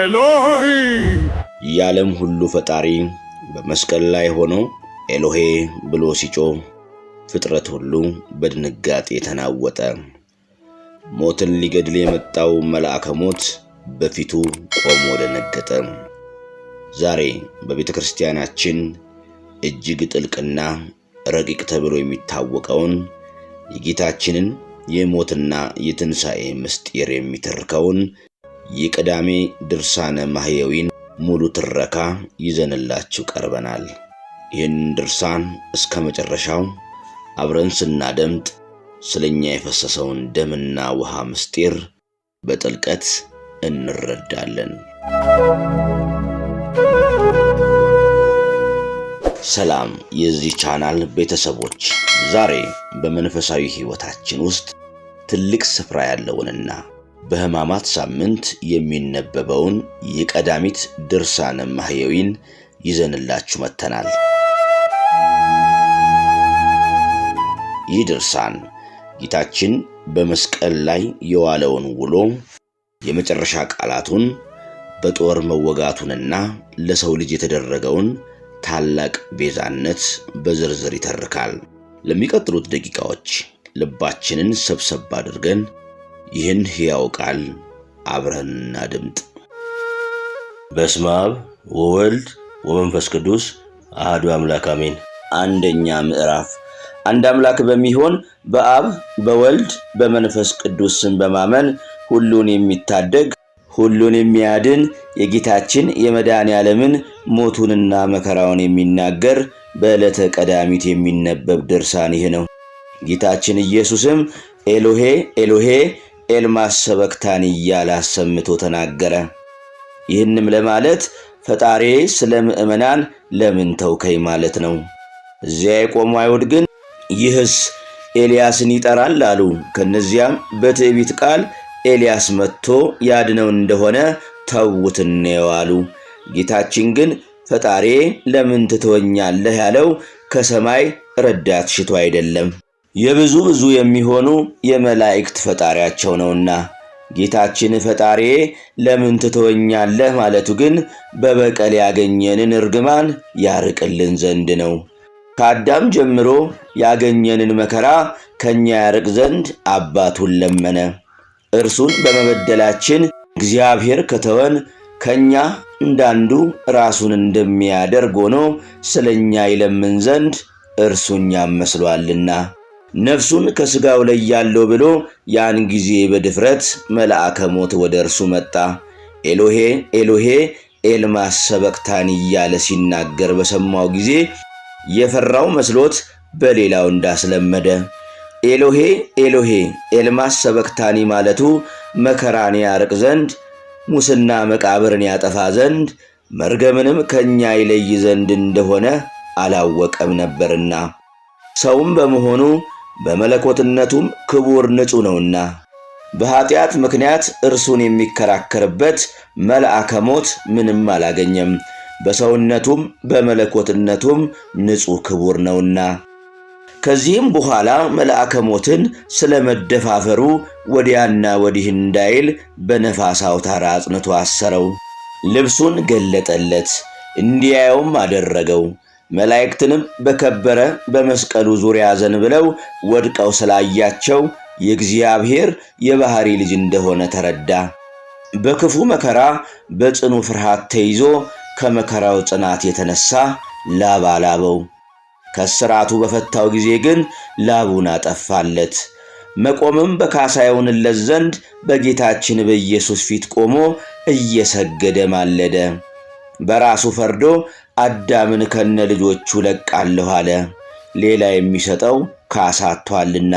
ኤሎሄ የዓለም ሁሉ ፈጣሪ በመስቀል ላይ ሆኖ ኤሎሄ ብሎ ሲጮህ ፍጥረት ሁሉ በድንጋጤ ተናወጠ። ሞትን ሊገድል የመጣው መልአከ ሞት በፊቱ ቆሞ ደነገጠ። ዛሬ በቤተ ክርስቲያናችን እጅግ ጥልቅና ረቂቅ ተብሎ የሚታወቀውን የጌታችንን የሞትና የትንሣኤ ምስጢር የሚተርከውን የቀዳሜ ድርሳነ ማህየዊን ሙሉ ትረካ ይዘንላችሁ ቀርበናል። ይህን ድርሳን እስከ መጨረሻው አብረን ስናደምጥ ስለኛ የፈሰሰውን ደምና ውሃ ምስጢር በጥልቀት እንረዳለን። ሰላም የዚህ ቻናል ቤተሰቦች፣ ዛሬ በመንፈሳዊ ሕይወታችን ውስጥ ትልቅ ስፍራ ያለውንና በሕማማት ሳምንት የሚነበበውን የቀዳሚት ድርሳነ ማህየዊን ይዘንላችሁ መጥተናል። ይህ ድርሳን ጌታችን በመስቀል ላይ የዋለውን ውሎ፣ የመጨረሻ ቃላቱን፣ በጦር መወጋቱንና ለሰው ልጅ የተደረገውን ታላቅ ቤዛነት በዝርዝር ይተርካል። ለሚቀጥሉት ደቂቃዎች ልባችንን ሰብሰብ አድርገን ይህን ሕያው ቃል አብረን እናድምጥ። በስመ አብ ወወልድ ወመንፈስ ቅዱስ አሐዱ አምላክ አሜን። አንደኛ ምዕራፍ። አንድ አምላክ በሚሆን በአብ በወልድ በመንፈስ ቅዱስ ስም በማመን ሁሉን የሚታደግ ሁሉን የሚያድን የጌታችን የመድኃኔዓለምን ሞቱንና መከራውን የሚናገር በዕለተ ቀዳሚት የሚነበብ ድርሳን ይህ ነው። ጌታችን ኢየሱስም ኤሎሄ ኤሎሄ ኤልማ ሰበክታኒ እያለ አሰምቶ ተናገረ። ይህንም ለማለት ፈጣሪ ስለ ምእመናን ለምን ተውከኝ ማለት ነው። እዚያ የቆሙ አይሁድ ግን ይህስ ኤልያስን ይጠራል አሉ። ከነዚያም በትዕቢት ቃል ኤልያስ መጥቶ ያድነው እንደሆነ ተውት እንየው አሉ። ጌታችን ግን ፈጣሪ ለምን ትተወኛለህ ያለው ከሰማይ ረዳት ሽቶ አይደለም፣ የብዙ ብዙ የሚሆኑ የመላእክት ፈጣሪያቸው ነውና። ጌታችን ፈጣሪ ለምን ትተወኛለህ ማለቱ ግን በበቀል ያገኘንን እርግማን ያርቅልን ዘንድ ነው። ከአዳም ጀምሮ ያገኘንን መከራ ከኛ ያርቅ ዘንድ አባቱን ለመነ። እርሱን በመበደላችን እግዚአብሔር ከተወን ከኛ እንዳንዱ ራሱን እንደሚያደርግ ሆኖ ስለኛ ይለምን ዘንድ እርሱ እኛን መስሏልና ነፍሱን ከሥጋው ለያለው ብሎ ያን ጊዜ በድፍረት መልአከ ሞት ወደ እርሱ መጣ። ኤሎሄ ኤሎሄ ኤልማ ሰበክታኒ እያለ ሲናገር በሰማው ጊዜ የፈራው መስሎት በሌላው እንዳስለመደ ኤሎሄ ኤሎሄ ኤልማ ሰበክታኒ ማለቱ መከራን ያርቅ ዘንድ ሙስና መቃብርን ያጠፋ ዘንድ መርገምንም ከኛ ይለይ ዘንድ እንደሆነ አላወቀም ነበርና ሰውም በመሆኑ በመለኮትነቱም ክቡር ንጹሕ ነውና በኃጢአት ምክንያት እርሱን የሚከራከርበት መልአከ ሞት ምንም አላገኘም። በሰውነቱም በመለኮትነቱም ንጹሕ ክቡር ነውና። ከዚህም በኋላ መልአከ ሞትን ስለ መደፋፈሩ ወዲያና ወዲህ እንዳይል በነፋስ አውታር አጽንቶ አሰረው። ልብሱን ገለጠለት፣ እንዲያየውም አደረገው። መላእክትንም በከበረ በመስቀሉ ዙሪያ ዘንብለው ወድቀው ስላያቸው የእግዚአብሔር የባሕሪ ልጅ እንደሆነ ተረዳ። በክፉ መከራ በጽኑ ፍርሃት ተይዞ ከመከራው ጽናት የተነሳ ላብ አላበው። ከስራቱ በፈታው ጊዜ ግን ላቡን አጠፋለት። መቆምም በካሳ ይሆንለት ዘንድ በጌታችን በኢየሱስ ፊት ቆሞ እየሰገደ ማለደ። በራሱ ፈርዶ አዳምን ከነ ልጆቹ ለቃለሁ አለ፣ ሌላ የሚሰጠው ካሳ አጥቷልና።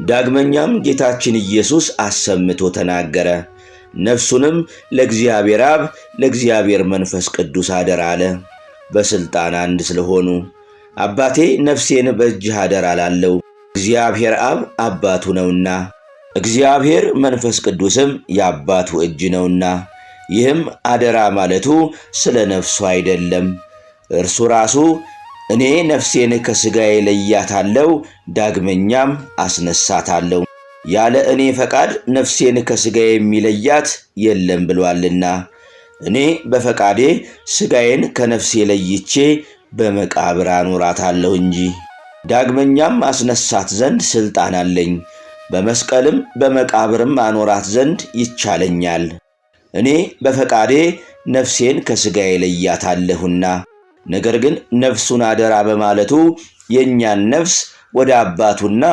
ዳግመኛም ጌታችን ኢየሱስ አሰምቶ ተናገረ። ነፍሱንም ለእግዚአብሔር አብ ለእግዚአብሔር መንፈስ ቅዱስ አደራ አለ። በስልጣን አንድ ስለሆኑ አባቴ ነፍሴን በእጅህ አደራ ላለው እግዚአብሔር አብ አባቱ ነውና እግዚአብሔር መንፈስ ቅዱስም የአባቱ እጅ ነውና። ይህም አደራ ማለቱ ስለ ነፍሱ አይደለም። እርሱ ራሱ እኔ ነፍሴን ከሥጋዬ ለያታለሁ፣ ዳግመኛም አስነሳታለሁ፣ ያለ እኔ ፈቃድ ነፍሴን ከሥጋዬ የሚለያት የለም ብሏልና እኔ በፈቃዴ ሥጋዬን ከነፍሴ ለይቼ በመቃብር አኖራታለሁ እንጂ። ዳግመኛም አስነሳት ዘንድ ሥልጣን አለኝ፣ በመስቀልም በመቃብርም አኖራት ዘንድ ይቻለኛል። እኔ በፈቃዴ ነፍሴን ከሥጋዬ ለያታለሁና። ነገር ግን ነፍሱን አደራ በማለቱ የእኛን ነፍስ ወደ አባቱና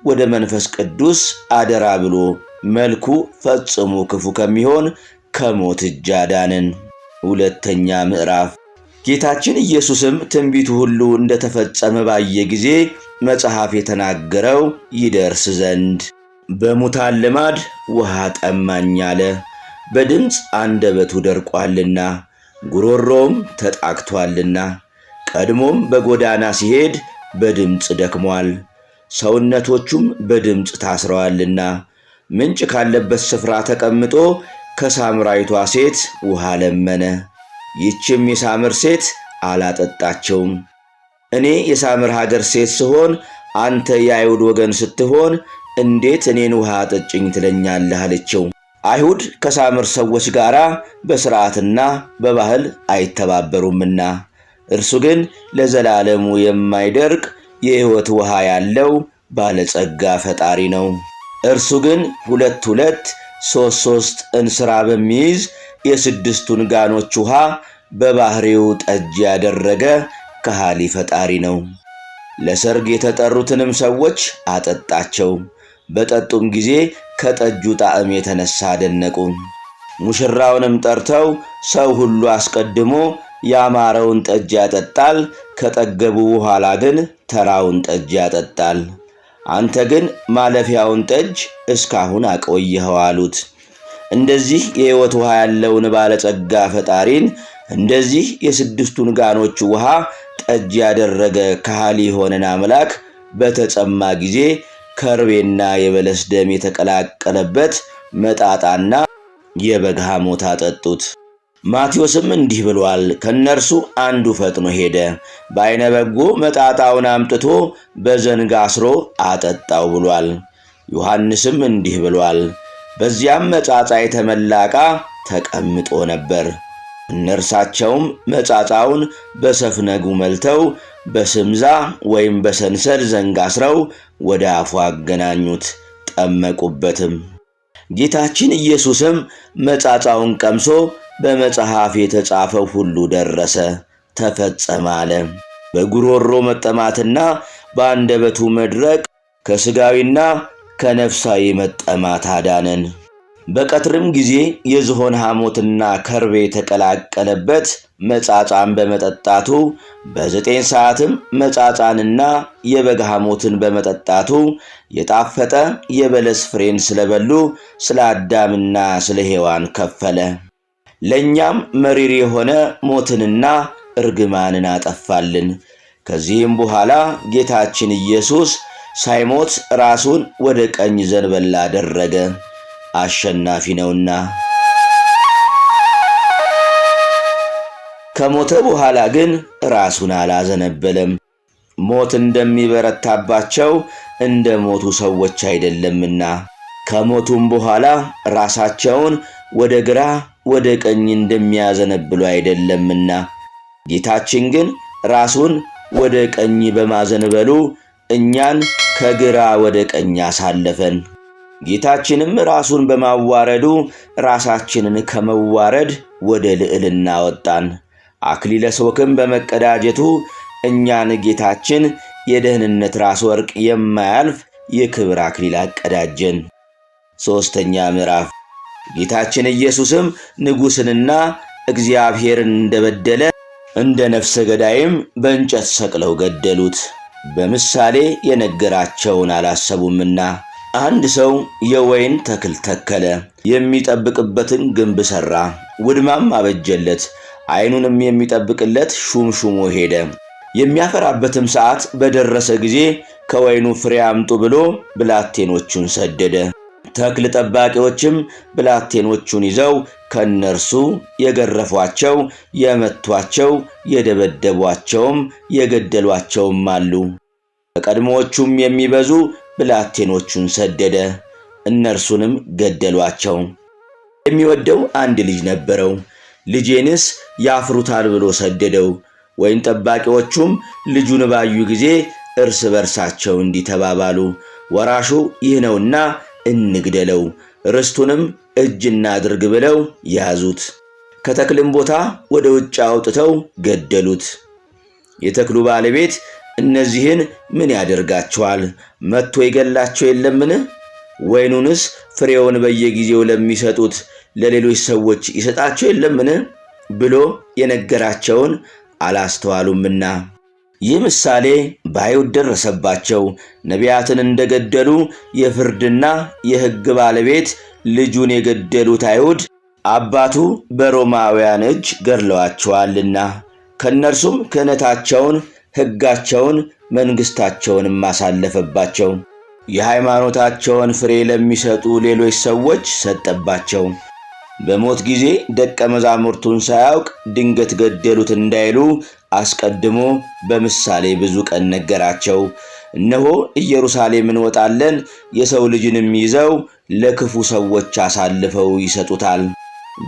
ወደ መንፈስ ቅዱስ አደራ ብሎ መልኩ ፈጽሞ ክፉ ከሚሆን ከሞት እጅ አዳነን። ሁለተኛ ምዕራፍ። ጌታችን ኢየሱስም ትንቢቱ ሁሉ እንደተፈጸመ ባየ ጊዜ መጽሐፍ የተናገረው ይደርስ ዘንድ በሙታን ልማድ ውሃ ጠማኝ አለ። በድምፅ አንደበቱ ደርቋልና ጉሮሮም ተጣቅቷልና። ቀድሞም በጎዳና ሲሄድ በድምፅ ደክሟል፣ ሰውነቶቹም በድምፅ ታስረዋልና። ምንጭ ካለበት ስፍራ ተቀምጦ ከሳምራይቷ ሴት ውሃ ለመነ። ይህችም የሳምር ሴት አላጠጣቸውም። እኔ የሳምር ሀገር ሴት ስሆን አንተ የአይሁድ ወገን ስትሆን እንዴት እኔን ውሃ አጠጭኝ ትለኛለህ? አለችው። አይሁድ ከሳምር ሰዎች ጋር በሥርዓትና በባህል አይተባበሩምና፣ እርሱ ግን ለዘላለሙ የማይደርቅ የሕይወት ውሃ ያለው ባለጸጋ ፈጣሪ ነው። እርሱ ግን 2 3 እንስራ በሚይዝ የ6ቱን ጋኖች ውሃ በባሕሪው ጠጅ ያደረገ ከሃሊ ፈጣሪ ነው። ለሰርግ የተጠሩትንም ሰዎች አጠጣቸው። በጠጡም ጊዜ ከጠጁ ጣዕም የተነሳ አደነቁ። ሙሽራውንም ጠርተው ሰው ሁሉ አስቀድሞ ያማረውን ጠጅ ያጠጣል፣ ከጠገቡ በኋላ ግን ተራውን ጠጅ ያጠጣል። አንተ ግን ማለፊያውን ጠጅ እስካሁን አቆየኸው አሉት። እንደዚህ የሕይወት ውሃ ያለውን ባለጸጋ ፈጣሪን እንደዚህ የ6ቱን ጋኖች ውሃ ጠጅ ያደረገ ከሃሊ የሆነን አምላክ በተጸማ ጊዜ ከርቤና የበለስ ደም የተቀላቀለበት መጣጣና የበግ ሐሞት አጠጡት። ማቴዎስም እንዲህ ብሏል። ከነርሱ አንዱ ፈጥኖ ሄደ፣ በዓይነ በጎ መጣጣውን አምጥቶ በዘንግ አስሮ አጠጣው ብሏል። ዮሐንስም እንዲህ ብሏል። በዚያም መጻጻ የተመላ ዕቃ ተቀምጦ ነበር። እነርሳቸውም መጻጻውን በሰፍነጉ መልተው በስምዛ ወይም በሰንሰል ዘንግ አስረው ወደ አፉ አገናኙት፣ ጠመቁበትም። ጌታችን ኢየሱስም መጻጻውን ቀምሶ በመጽሐፍ የተጻፈው ሁሉ ደረሰ፣ ተፈጸመ አለ። በጉሮሮ መጠማትና በአንደበቱ መድረቅ ከሥጋዊና ከነፍሳዊ መጠማት አዳነን። በቀትርም ጊዜ የዝሆን ሐሞትና ከርቤ የተቀላቀለበት መጻጻን በመጠጣቱ በ9 ሰዓትም መጻጻንና የበግ ሐሞትን በመጠጣቱ የጣፈጠ የበለስ ፍሬን ስለበሉ ስለ አዳምና ስለ ሔዋን ከፈለ። ለእኛም መሪር የሆነ ሞትንና እርግማንን አጠፋልን። ከዚህም በኋላ ጌታችን ኢየሱስ ሳይሞት ራሱን ወደ ቀኝ ዘንበል አደረገ፣ አሸናፊ ነውና። ከሞተ በኋላ ግን ራሱን አላዘነበለም። ሞት እንደሚበረታባቸው እንደ ሞቱ ሰዎች አይደለምና፣ ከሞቱም በኋላ ራሳቸውን ወደ ግራ ወደ ቀኝ እንደሚያዘነብሉ አይደለምና። ጌታችን ግን ራሱን ወደ ቀኝ በማዘንበሉ እኛን ከግራ ወደ ቀኝ አሳለፈን። ጌታችንም ራሱን በማዋረዱ ራሳችንን ከመዋረድ ወደ ልዕልና ወጣን። አክሊለ ሦክም በመቀዳጀቱ እኛን ጌታችን የደህንነት ራስ ወርቅ የማያልፍ የክብር አክሊል አቀዳጀን። ሦስተኛ ምዕራፍ። ጌታችን ኢየሱስም ንጉሥንና እግዚአብሔርን እንደበደለ እንደ ነፍሰ ገዳይም በእንጨት ሰቅለው ገደሉት። በምሳሌ የነገራቸውን አላሰቡምና። አንድ ሰው የወይን ተክል ተከለ፣ የሚጠብቅበትን ግንብ ሠራ፣ ውድማም አበጀለት። ዓይኑንም የሚጠብቅለት ሹም ሹሞ ሄደ። የሚያፈራበትም ሰዓት በደረሰ ጊዜ ከወይኑ ፍሬ አምጡ ብሎ ብላቴኖቹን ሰደደ። ተክል ጠባቂዎችም ብላቴኖቹን ይዘው ከነርሱ የገረፏቸው፣ የመቷቸው፣ የደበደቧቸውም የገደሏቸውም አሉ። ከቀድሞዎቹም የሚበዙ ብላቴኖቹን ሰደደ፣ እነርሱንም ገደሏቸው። የሚወደው አንድ ልጅ ነበረው። ልጄንስ ያፍሩታል ብሎ ሰደደው። ወይን ጠባቂዎቹም ልጁን ባዩ ጊዜ እርስ በርሳቸው እንዲተባባሉ ወራሹ ይህ ነውና እንግደለው፣ ርስቱንም እጅ እናድርግ ብለው ያዙት። ከተክልም ቦታ ወደ ውጭ አውጥተው ገደሉት። የተክሉ ባለቤት እነዚህን ምን ያደርጋቸዋል? መጥቶ ይገላቸው የለምን? ወይኑንስ ፍሬውን በየጊዜው ለሚሰጡት ለሌሎች ሰዎች ይሰጣቸው የለምን? ብሎ የነገራቸውን አላስተዋሉምና። ይህ ምሳሌ በአይሁድ ደረሰባቸው። ነቢያትን እንደገደሉ የፍርድና የሕግ ባለቤት ልጁን የገደሉት አይሁድ አባቱ በሮማውያን እጅ ገድለዋቸዋልና ከእነርሱም ክህነታቸውን፣ ሕጋቸውን፣ መንግሥታቸውንም አሳለፈባቸው። የሃይማኖታቸውን ፍሬ ለሚሰጡ ሌሎች ሰዎች ሰጠባቸው። በሞት ጊዜ ደቀ መዛሙርቱን ሳያውቅ ድንገት ገደሉት እንዳይሉ አስቀድሞ በምሳሌ ብዙ ቀን ነገራቸው። እነሆ ኢየሩሳሌም እንወጣለን፣ የሰው ልጅንም ይዘው ለክፉ ሰዎች አሳልፈው ይሰጡታል፣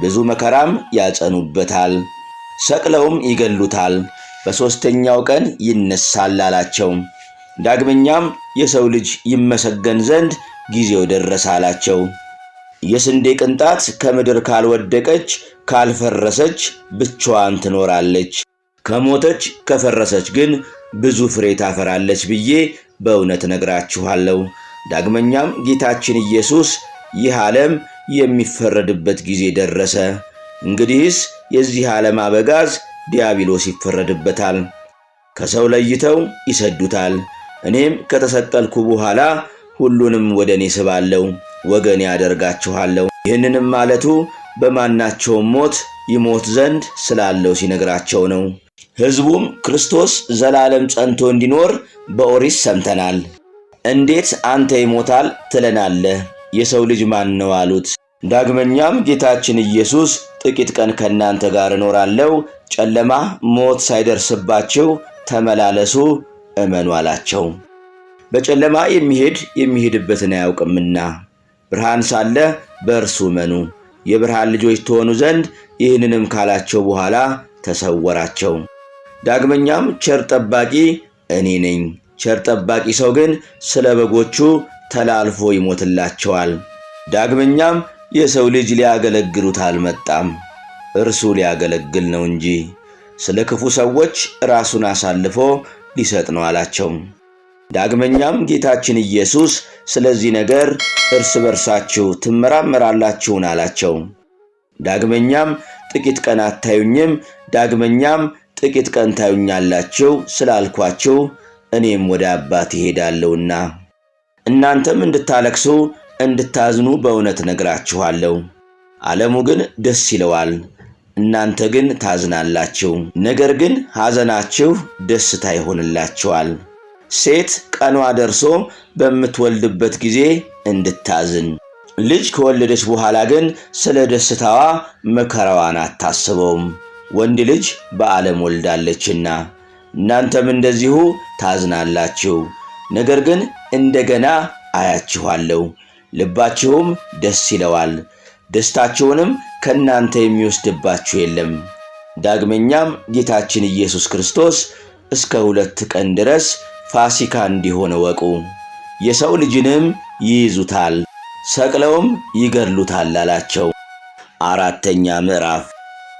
ብዙ መከራም ያጸኑበታል፣ ሰቅለውም ይገሉታል፣ በሦስተኛው ቀን ይነሳል አላቸው። ዳግመኛም የሰው ልጅ ይመሰገን ዘንድ ጊዜው ደረሰ አላቸው። የስንዴ ቅንጣት ከምድር ካልወደቀች ካልፈረሰች ብቻዋን ትኖራለች፣ ከሞተች ከፈረሰች ግን ብዙ ፍሬ ታፈራለች ብዬ በእውነት ነግራችኋለሁ። ዳግመኛም ጌታችን ኢየሱስ ይህ ዓለም የሚፈረድበት ጊዜ ደረሰ፣ እንግዲህስ የዚህ ዓለም አበጋዝ ዲያብሎስ ይፈረድበታል፣ ከሰው ለይተው ይሰዱታል። እኔም ከተሰቀልኩ በኋላ ሁሉንም ወደ እኔ ስባለሁ፣ ወገኔ ያደርጋችኋለሁ። ይህንንም ማለቱ በማናቸውም ሞት ይሞት ዘንድ ስላለው ሲነግራቸው ነው። ሕዝቡም ክርስቶስ ዘላለም ጸንቶ እንዲኖር በኦሪት ሰምተናል፣ እንዴት አንተ ይሞታል ትለናለህ? የሰው ልጅ ማን ነው አሉት። ዳግመኛም ጌታችን ኢየሱስ ጥቂት ቀን ከእናንተ ጋር እኖራለሁ፣ ጨለማ ሞት ሳይደርስባችሁ ተመላለሱ፣ እመኑ አላቸው። በጨለማ የሚሄድ የሚሄድበትን አያውቅምና ብርሃን ሳለ በእርሱ እመኑ፣ የብርሃን ልጆች ትሆኑ ዘንድ ይህንንም ካላቸው በኋላ ተሰወራቸው። ዳግመኛም ቸር ጠባቂ እኔ ነኝ፣ ቸር ጠባቂ ሰው ግን ስለ በጎቹ ተላልፎ ይሞትላቸዋል። ዳግመኛም የሰው ልጅ ሊያገለግሉት አልመጣም፣ እርሱ ሊያገለግል ነው እንጂ ስለ ክፉ ሰዎች ራሱን አሳልፎ ሊሰጥ ነው አላቸው። ዳግመኛም ጌታችን ኢየሱስ ስለዚህ ነገር እርስ በርሳችሁ ትመራመራላችሁን አላቸው። ዳግመኛም ጥቂት ቀን አታዩኝም፣ ዳግመኛም ጥቂት ቀን ታዩኛላችሁ ስላልኳችሁ እኔም ወደ አባቴ እሄዳለሁና እናንተም እንድታለቅሱ እንድታዝኑ በእውነት ነግራችኋለሁ። ዓለሙ ግን ደስ ይለዋል፣ እናንተ ግን ታዝናላችሁ። ነገር ግን ሐዘናችሁ ደስታ ይሆንላችኋል። ሴት ቀኗ ደርሶ በምትወልድበት ጊዜ እንድታዝን፣ ልጅ ከወለደች በኋላ ግን ስለ ደስታዋ መከራዋን አታስበውም፣ ወንድ ልጅ በዓለም ወልዳለችና። እናንተም እንደዚሁ ታዝናላችሁ፣ ነገር ግን እንደገና አያችኋለሁ፣ ልባችሁም ደስ ይለዋል፣ ደስታችሁንም ከእናንተ የሚወስድባችሁ የለም። ዳግመኛም ጌታችን ኢየሱስ ክርስቶስ እስከ 2 ቀን ድረስ ፋሲካ እንዲሆን እወቁ። የሰው ልጅንም ይይዙታል፣ ሰቅለውም ይገድሉታል አላቸው። 4ኛ ምዕራፍ።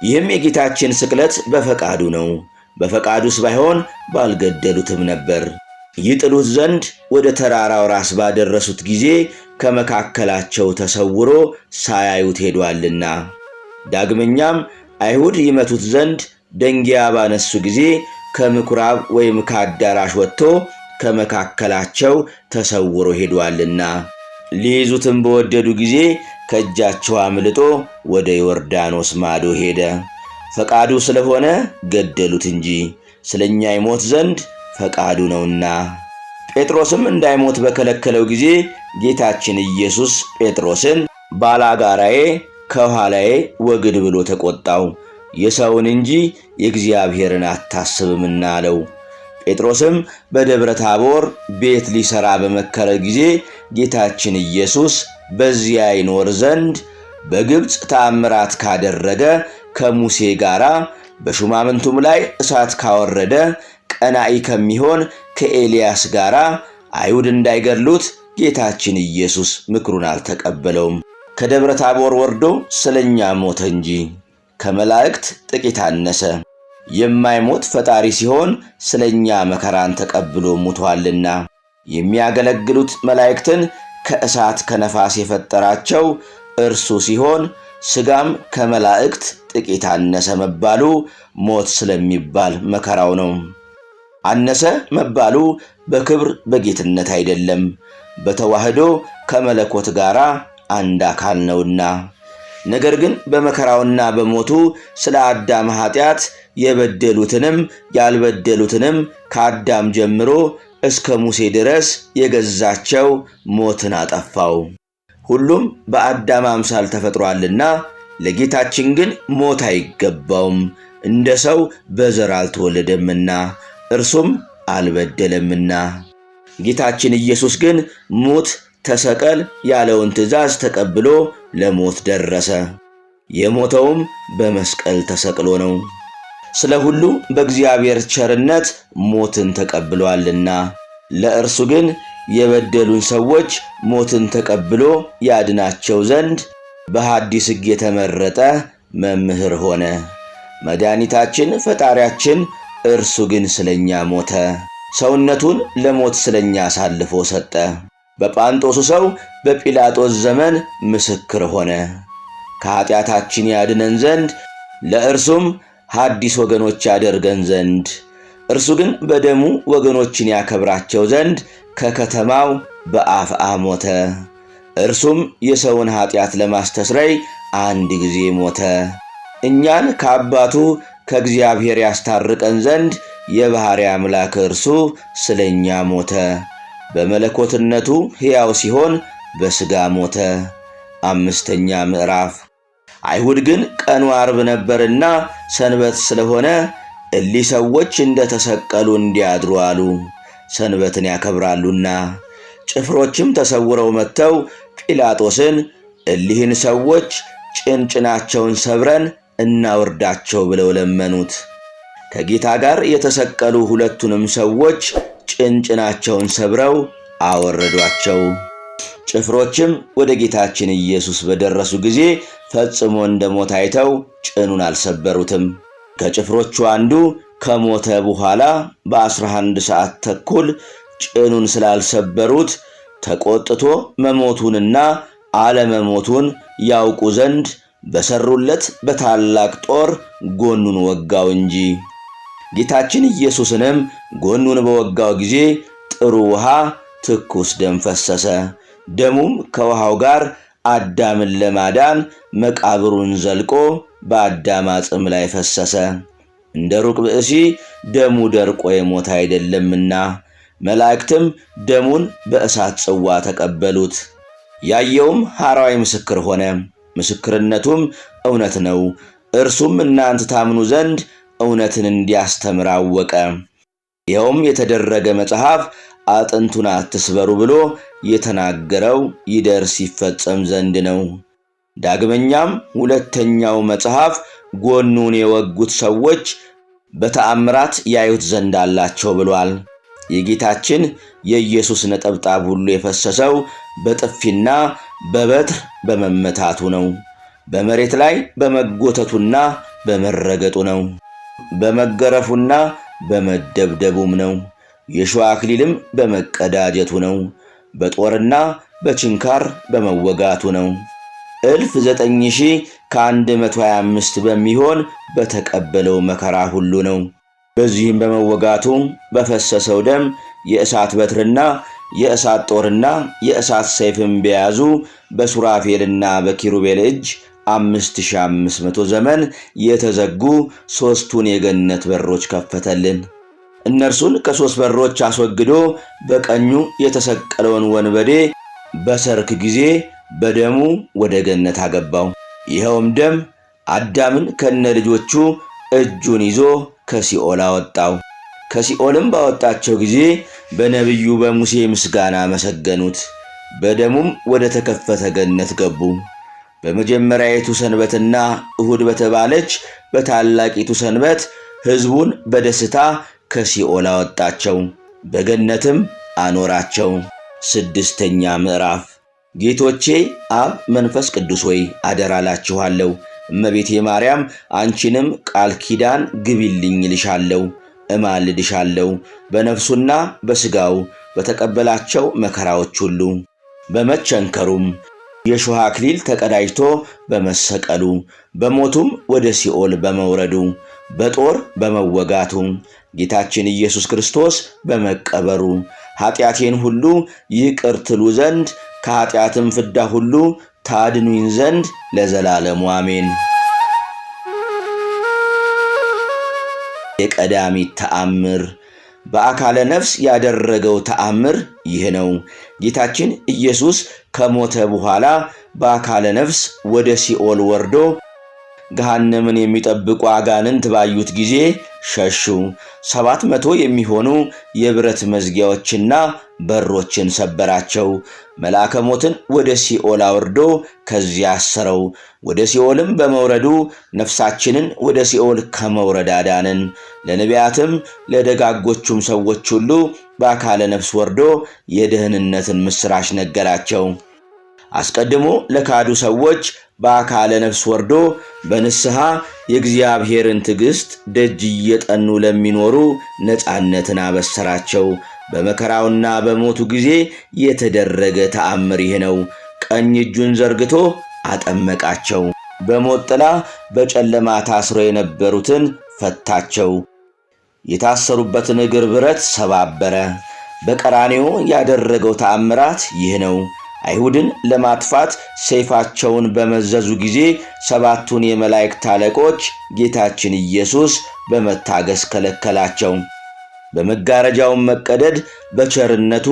ይህም የጌታችን ስቅለት በፈቃዱ ነው። በፈቃዱስ ባይሆን ባልገደሉትም ነበር። ይጥሉት ዘንድ ወደ ተራራው ራስ ባደረሱት ጊዜ ከመካከላቸው ተሰውሮ ሳያዩት ሄዷልና። ዳግመኛም አይሁድ ይመቱት ዘንድ ደንጊያ ባነሱ ጊዜ ከምኵራብ ወይም ከአዳራሽ ወጥቶ ከመካከላቸው ተሰውሮ ሄዷልና። ሊይዙትም በወደዱ ጊዜ ከእጃቸው አምልጦ ወደ ዮርዳኖስ ማዶ ሄደ። ፈቃዱ ስለሆነ ገደሉት እንጂ ስለኛ ይሞት ዘንድ ፈቃዱ ነውና። ጴጥሮስም እንዳይሞት በከለከለው ጊዜ ጌታችን ኢየሱስ ጴጥሮስን ባላጋራዬ ከኋላዬ ወግድ ብሎ ተቆጣው፣ የሰውን እንጂ የእግዚአብሔርን አታስብምና አለው። ጴጥሮስም በደብረ ታቦር ቤት ሊሰራ በመከረ ጊዜ ጌታችን ኢየሱስ በዚያ ይኖር ዘንድ በግብፅ ተአምራት ካደረገ ከሙሴ ጋራ በሹማምንቱም ላይ እሳት ካወረደ ቀናኢ ከሚሆን ከኤልያስ ጋራ አይሁድ እንዳይገድሉት ጌታችን ኢየሱስ ምክሩን አልተቀበለውም። ከደብረ ታቦር ወርዶ ስለኛ ሞተ እንጂ ከመላእክት ጥቂት አነሰ። የማይሞት ፈጣሪ ሲሆን ስለኛ መከራን ተቀብሎ ሙቷልና የሚያገለግሉት መላእክትን ከእሳት ከነፋስ የፈጠራቸው እርሱ ሲሆን ሥጋም ከመላእክት ጥቂት አነሰ መባሉ ሞት ስለሚባል መከራው ነው። አነሰ መባሉ በክብር በጌትነት አይደለም፣ በተዋህዶ ከመለኮት ጋር አንድ አካል ነውና። ነገር ግን በመከራውና በሞቱ ስለ አዳም ኃጢአት የበደሉትንም ያልበደሉትንም ከአዳም ጀምሮ እስከ ሙሴ ድረስ የገዛቸው ሞትን አጠፋው። ሁሉም በአዳም አምሳል ተፈጥሯልና ለጌታችን ግን ሞት አይገባውም፣ እንደ ሰው በዘር አልተወለደምና እርሱም አልበደለምና። ጌታችን ኢየሱስ ግን ሙት ተሰቀል ያለውን ትእዛዝ ተቀብሎ ለሞት ደረሰ። የሞተውም በመስቀል ተሰቅሎ ነው። ስለ ሁሉ በእግዚአብሔር ቸርነት ሞትን ተቀብሏልና ለእርሱ ግን የበደሉን ሰዎች ሞትን ተቀብሎ ያድናቸው ዘንድ በሐዲስ ሕግ የተመረጠ መምህር ሆነ። መድኃኒታችን ፈጣሪያችን እርሱ ግን ስለኛ ሞተ፣ ሰውነቱን ለሞት ስለኛ አሳልፎ ሰጠ። በጳንጦሱ ሰው በጲላጦስ ዘመን ምስክር ሆነ፣ ከኃጢአታችን ያድነን ዘንድ ለእርሱም ሐዲስ ወገኖች ያደርገን ዘንድ። እርሱ ግን በደሙ ወገኖችን ያከብራቸው ዘንድ ከከተማው በአፍአ ሞተ። እርሱም የሰውን ኃጢአት ለማስተስረይ አንድ ጊዜ ሞተ። እኛን ከአባቱ ከእግዚአብሔር ያስታርቀን ዘንድ የባሕርይ አምላክ እርሱ ስለኛ ሞተ። በመለኮትነቱ ሕያው ሲሆን በሥጋ ሞተ። 5ኛ ምዕራፍ። አይሁድ ግን ቀኑ ዓርብ ነበርና ሰንበት ስለሆነ እሊህ ሰዎች እንደ ተሰቀሉ እንዲያድሩ አሉ፣ ሰንበትን ያከብራሉና። ጭፍሮችም ተሰውረው መጥተው ጲላጦስን እሊህን ሰዎች ጭንጭናቸውን ሰብረን እናወርዳቸው ብለው ለመኑት። ከጌታ ጋር የተሰቀሉ ሁለቱንም ሰዎች ጭንጭናቸውን ሰብረው አወረዷቸው። ጭፍሮችም ወደ ጌታችን ኢየሱስ በደረሱ ጊዜ ፈጽሞ እንደሞተ አይተው ጭኑን አልሰበሩትም። ከጭፍሮቹ አንዱ ከሞተ በኋላ በ11 ሰዓት ተኩል ጭኑን ስላልሰበሩት ተቆጥቶ መሞቱንና አለመሞቱን ያውቁ ዘንድ በሰሩለት በታላቅ ጦር ጎኑን ወጋው እንጂ። ጌታችን ኢየሱስንም ጎኑን በወጋው ጊዜ ጥሩ ውሃ ትኩስ ደም ፈሰሰ። ደሙም ከውሃው ጋር አዳምን ለማዳን መቃብሩን ዘልቆ በአዳም አጽም ላይ ፈሰሰ። እንደ ሩቅ ብእሲ ደሙ ደርቆ የሞተ አይደለምና መላእክትም ደሙን በእሳት ጽዋ ተቀበሉት። ያየውም ሐራዊ ምስክር ሆነ፣ ምስክርነቱም እውነት ነው። እርሱም እናንተ ታምኑ ዘንድ እውነትን እንዲያስተምር አወቀ። ይኸውም የተደረገ መጽሐፍ አጥንቱን አትስበሩ ብሎ የተናገረው ይደርስ ይፈጸም ዘንድ ነው። ዳግመኛም ሁለተኛው መጽሐፍ ጎኑን የወጉት ሰዎች በተአምራት ያዩት ዘንድ አላቸው ብሏል። የጌታችን የኢየሱስ ነጠብጣብ ሁሉ የፈሰሰው በጥፊና በበትር በመመታቱ ነው። በመሬት ላይ በመጎተቱና በመረገጡ ነው። በመገረፉና በመደብደቡም ነው። የሾህ አክሊልም በመቀዳጀቱ ነው። በጦርና በችንካር በመወጋቱ ነው። 9,125 በሚሆን በተቀበለው መከራ ሁሉ ነው። በዚህም በመወጋቱ በፈሰሰው ደም የእሳት በትርና የእሳት ጦርና የእሳት ሰይፍም በያዙ በሱራፌልና በኪሩቤል እጅ 5500 ዘመን የተዘጉ 3ቱን የገነት በሮች ከፈተልን። እነርሱን ከ3 በሮች አስወግዶ በቀኙ የተሰቀለውን ወንበዴ በሰርክ ጊዜ በደሙ ወደ ገነት አገባው። ይኸውም ደም አዳምን ከነ ልጆቹ እጁን ይዞ ከሲኦል አወጣው። ከሲኦልም ባወጣቸው ጊዜ በነቢዩ በሙሴ ምስጋና መሰገኑት። በደሙም ወደ ተከፈተ ገነት ገቡ። በመጀመሪያይቱ ሰንበትና እሁድ በተባለች በታላቂቱ ሰንበት ሕዝቡን በደስታ ከሲኦል አወጣቸው፣ በገነትም አኖራቸው። 6ኛ ምዕራፍ። ጌቶቼ አብ መንፈስ ቅዱስ ሆይ አደራላችኋለሁ። እመቤቴ ማርያም አንቺንም ቃል ኪዳን ግቢልኝ ልሻለሁ፣ እማልድሻለሁ። በነፍሱና በሥጋው በተቀበላቸው መከራዎች ሁሉ በመቸንከሩም የሾህ አክሊል ተቀዳጅቶ በመሰቀሉ በሞቱም ወደ ሲኦል በመውረዱ በጦር በመወጋቱ ጌታችን ኢየሱስ ክርስቶስ በመቀበሩ ኃጢአቴን ሁሉ ይቅር ትሉ ዘንድ ከኃጢአትም ፍዳ ሁሉ ታድኑኝ ዘንድ ለዘላለሙ አሜን። የቀዳሚት ተአምር። በአካለ ነፍስ ያደረገው ተአምር ይህ ነው። ጌታችን ኢየሱስ ከሞተ በኋላ በአካለ ነፍስ ወደ ሲኦል ወርዶ ገሃነምን የሚጠብቁ አጋንንት ባዩት ጊዜ ሸሹ። 700 የሚሆኑ የብረት መዝጊያዎችና በሮችን ሰበራቸው። መልአከ ሞትን ወደ ሲኦል አውርዶ ከዚያ አሰረው። ወደ ሲኦልም በመውረዱ ነፍሳችንን ወደ ሲኦል ከመውረድ አዳንን። ለነቢያትም ለደጋጎቹም ሰዎች ሁሉ በአካለ ነፍስ ወርዶ የደህንነትን ምስራች ነገራቸው። አስቀድሞ ለካዱ ሰዎች በአካለ ነፍስ ወርዶ በንስሐ የእግዚአብሔርን ትዕግሥት ደጅ እየጠኑ ለሚኖሩ ነፃነትን አበሰራቸው። በመከራውና በሞቱ ጊዜ የተደረገ ተአምር ይህ ነው። ቀኝ እጁን ዘርግቶ አጠመቃቸው። በሞት ጥላ በጨለማ ታስሮ የነበሩትን ፈታቸው። የታሰሩበትን እግር ብረት ሰባበረ። በቀራንዮ ያደረገው ተአምራት ይህ ነው። አይሁድን ለማጥፋት ሰይፋቸውን በመዘዙ ጊዜ 7ቱን የመላእክት አለቆች ጌታችን ኢየሱስ በመታገስ ከለከላቸው። በመጋረጃውም መቀደድ በቸርነቱ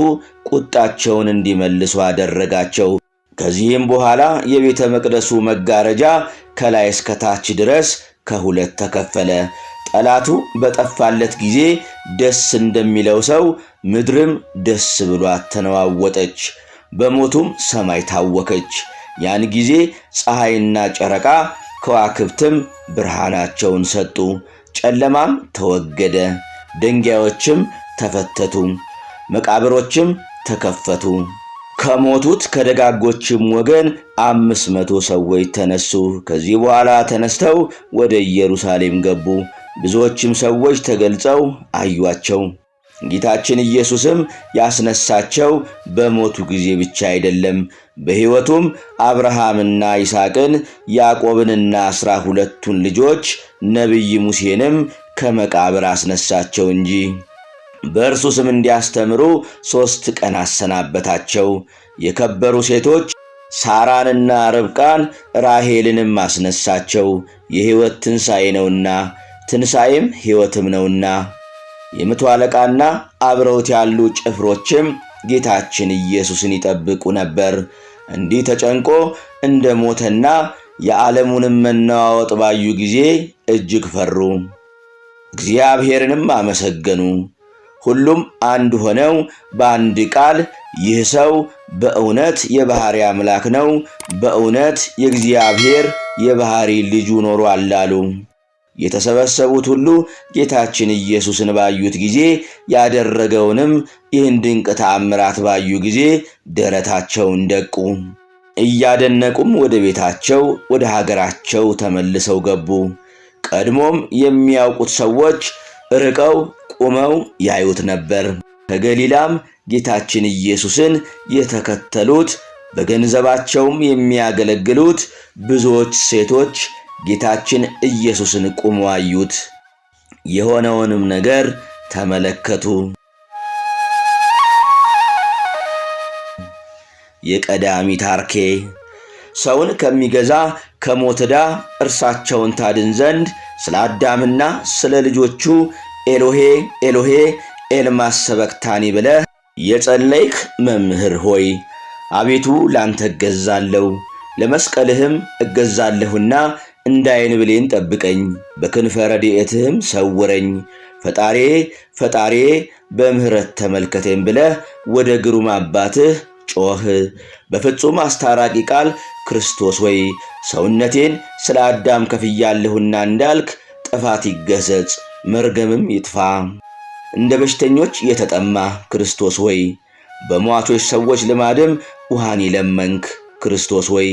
ቁጣቸውን እንዲመልሱ አደረጋቸው። ከዚህም በኋላ የቤተ መቅደሱ መጋረጃ ከላይ እስከ ታች ድረስ ከሁለት ተከፈለ። ጠላቱ በጠፋለት ጊዜ ደስ እንደሚለው ሰው ምድርም ደስ ብሏት ተነዋወጠች። በሞቱም ሰማይ ታወከች። ያን ጊዜ ፀሐይና ጨረቃ ከዋክብትም ብርሃናቸውን ሰጡ። ጨለማም ተወገደ። ድንጋዮችም ተፈተቱ፣ መቃብሮችም ተከፈቱ። ከሞቱት ከደጋጎችም ወገን 500 ሰዎች ተነሱ። ከዚህ በኋላ ተነስተው ወደ ኢየሩሳሌም ገቡ። ብዙዎችም ሰዎች ተገልጸው አዩአቸው። ጌታችን ኢየሱስም ያስነሳቸው በሞቱ ጊዜ ብቻ አይደለም፣ በሕይወቱም አብርሃምና ይስሐቅን ያዕቆብንና 12ቱን ልጆች ነቢይ ሙሴንም ከመቃብር አስነሳቸው እንጂ። በእርሱ ስም እንዲያስተምሩ 3 ቀን አሰናበታቸው። የከበሩ ሴቶች ሳራንና ርብቃን ራሔልንም አስነሳቸው። የሕይወት ትንሣኤ ነውና፣ ትንሣኤም ሕይወትም ነውና። የመቶ አለቃና አብረውት ያሉ ጭፍሮችም ጌታችን ኢየሱስን ይጠብቁ ነበር። እንዲህ ተጨንቆ እንደ ሞተና የዓለሙንም መነዋወጥ ባዩ ጊዜ እጅግ ፈሩ፣ እግዚአብሔርንም አመሰገኑ። ሁሉም አንድ ሆነው በአንድ ቃል ይህ ሰው በእውነት የባሕርይ አምላክ ነው፣ በእውነት የእግዚአብሔር የባሕርይ ልጁ ኖሯል አሉ። የተሰበሰቡት ሁሉ ጌታችን ኢየሱስን ባዩት ጊዜ ያደረገውንም ይህን ድንቅ ተአምራት ባዩ ጊዜ ደረታቸውን ደቁ። እያደነቁም ወደ ቤታቸው ወደ ሀገራቸው ተመልሰው ገቡ። ቀድሞም የሚያውቁት ሰዎች ርቀው ቆመው ያዩት ነበር። ከገሊላም ጌታችን ኢየሱስን የተከተሉት በገንዘባቸውም የሚያገለግሉት ብዙዎች ሴቶች ጌታችን ኢየሱስን ቆመው አዩት። የሆነውንም ነገር ተመለከቱ። የቀዳሚት አርኬ። ሰውን ከሚገዛ ከሞት ዕዳ እርሳቸውን ታድን ዘንድ ስለ አዳምና ስለ ልጆቹ ኤሎሄ ኤሎሄ ኤልማ ሰበክታኒ ብለህ የጸለይክ መምህር ሆይ አቤቱ ላንተ እገዛለሁ፣ ለመስቀልህም እገዛለሁና እንዳይን ብሌን ጠብቀኝ፣ በክንፈ ረድኤትህም ሰውረኝ። ፈጣሪዬ ፈጣሪዬ በምህረት ተመልከተኝ ብለህ ወደ ግሩም አባትህ ጮህ። በፍጹም አስታራቂ ቃል ክርስቶስ ወይ ሰውነቴን ስለ አዳም ከፍያለሁና እንዳልክ ጥፋት ይገሰጽ፣ መርገምም ይጥፋ። እንደ በሽተኞች የተጠማ ክርስቶስ ወይ በሟቾች ሰዎች ልማድም ውሃን ይለመንክ ክርስቶስ ወይ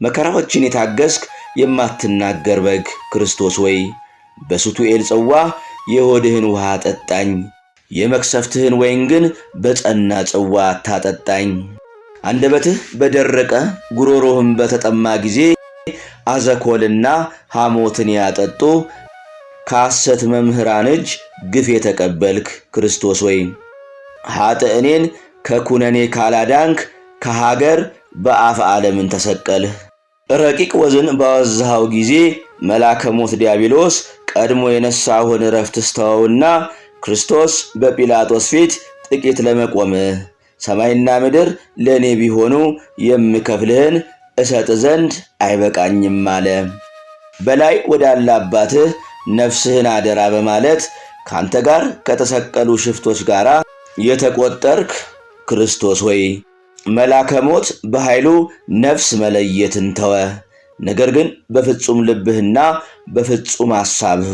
መከራዎችን የታገስክ የማትናገር በግ ክርስቶስ ወይ በሱቱኤል ጽዋ የሆድህን ውሃ አጠጣኝ፣ የመክሰፍትህን ወይን ግን በጸና ጽዋ አታጠጣኝ። አንደበትህ በደረቀ ጉሮሮህም በተጠማ ጊዜ አዘኮልና ሐሞትን ያጠጡ ከሐሰት መምህራን እጅ ግፍ የተቀበልክ ክርስቶስ ወይ ኃጥእኔን ከኩነኔ ካላዳንክ ከሀገር በአፍ ዓለምን ተሰቀልህ። ረቂቅ ወዝን ባወዛኸው ጊዜ መልአከ ሞት ዲያብሎስ ቀድሞ የነሳሁን ዕረፍት ስተወውና ክርስቶስ በጲላጦስ ፊት ጥቂት ለመቆምህ ሰማይና ምድር ለእኔ ቢሆኑ የምከፍልህን እሰጥ ዘንድ አይበቃኝም አለ። በላይ ወዳለ አባትህ ነፍስህን አደራ በማለት ካንተ ጋር ከተሰቀሉ ሽፍቶች ጋር የተቆጠርክ ክርስቶስ ወይ መልአከ ሞት በኃይሉ ነፍስ መለየትን ተወ። ነገር ግን በፍጹም ልብህና በፍጹም ሐሳብህ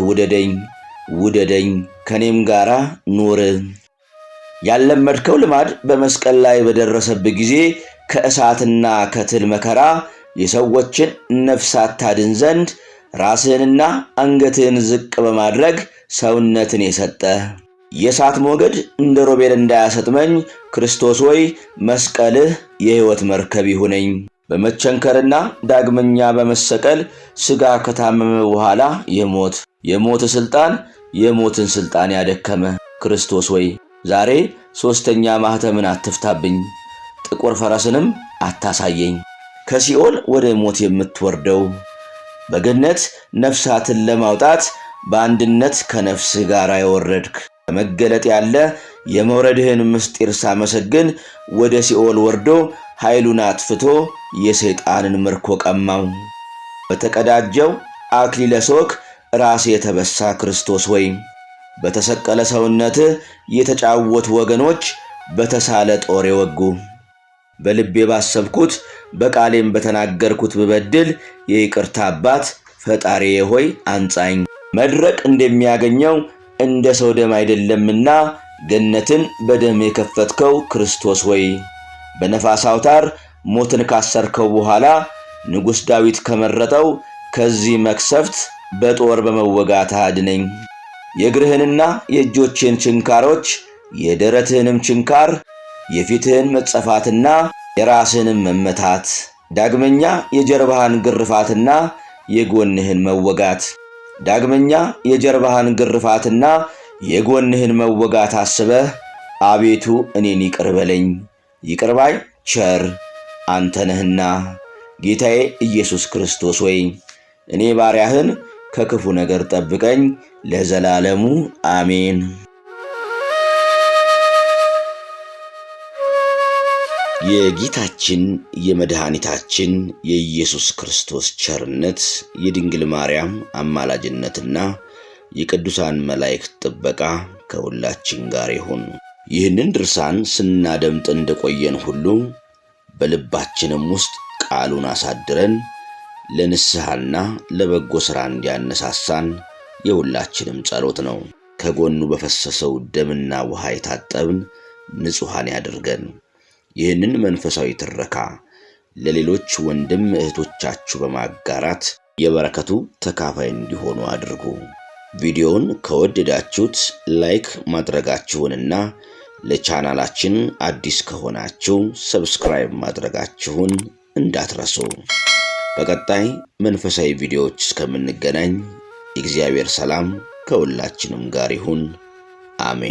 ውደደኝ ከኔም ጋር ኑር። ያለመድከው ልማድ በመስቀል ላይ በደረሰብህ ጊዜ ከእሳትና ከትል መከራ የሰዎችን ነፍሳት ታድን ዘንድ ራስህንና አንገትህን ዝቅ በማድረግ ሰውነትን የሰጠ የእሳት ሞገድ እንደ ሮቤል እንዳያሰጥመኝ ክርስቶስ ወይ መስቀልህ የሕይወት መርከብ ይሁነኝ። በመቸንከርና ዳግመኛ በመሰቀል ሥጋ ከታመመ በኋላ የሞትን ሥልጣን ያደከመ ክርስቶስ ወይ ዛሬ ሦስተኛ ማኅተምን አትፍታብኝ፣ ጥቁር ፈረስንም አታሳየኝ። ከሲኦል ወደ ሞት የምትወርደው በገነት ነፍሳትን ለማውጣት በአንድነት ከነፍስህ ጋር የወረድክ ከመገለጥ ያለ የመውረድህን ምስጢር ሳመሰግን ወደ ሲኦል ወርዶ ኃይሉን አጥፍቶ የሰይጣንን ምርኮ ቀማው። በተቀዳጀው አክሊለ ሦክ ራስ የተበሳ ክርስቶስ ወይ በተሰቀለ ሰውነትህ የተጫወቱ ወገኖች በተሳለ ጦር የወጉ በልቤ ባሰብኩት በቃሌም በተናገርኩት ብበድል የይቅርታ አባት ፈጣሪዬ ሆይ አንጻኝ። መድረቅ እንደሚያገኘው እንደ ሰው ደም አይደለምና ገነትን በደም የከፈትከው ክርስቶስ ወይ በነፋስ አውታር ሞትን ካሰርከው በኋላ ንጉሥ ዳዊት ከመረጠው ከዚህ መክሰፍት በጦር በመወጋት አድነኝ። የእግርህንና የእጆችህን ችንካሮች የደረትህንም ችንካር የፊትህን መጸፋትና የራስህንም መመታት ዳግመኛ የጀርባህን ግርፋትና የጎንህን መወጋት አስበህ አቤቱ እኔን ይቅር በለኝ። ይቅር ባይ ቸር አንተ ነህና ጌታዬ ኢየሱስ ክርስቶስ ወይ እኔ ባሪያህን ከክፉ ነገር ጠብቀኝ ለዘላለሙ አሜን። የጌታችን የመድኃኒታችን የኢየሱስ ክርስቶስ ቸርነት የድንግል ማርያም አማላጅነትና የቅዱሳን መላእክት ጥበቃ ከሁላችን ጋር ይሁን። ይህንን ድርሳን ስናደምጥ እንደቆየን ሁሉ በልባችንም ውስጥ ቃሉን አሳድረን ለንስሐና ለበጎ ሥራ እንዲያነሳሳን የሁላችንም ጸሎት ነው። ከጎኑ በፈሰሰው ደምና ውሃ የታጠብን ንጹሐን ያድርገን። ይህንን መንፈሳዊ ትረካ ለሌሎች ወንድም እህቶቻችሁ በማጋራት የበረከቱ ተካፋይ እንዲሆኑ አድርጉ። ቪዲዮውን ከወደዳችሁት ላይክ ማድረጋችሁንና ለቻናላችን አዲስ ከሆናችሁ ሰብስክራይብ ማድረጋችሁን እንዳትረሱ። በቀጣይ መንፈሳዊ ቪዲዮዎች እስከምንገናኝ የእግዚአብሔር ሰላም ከሁላችንም ጋር ይሁን። አሜን።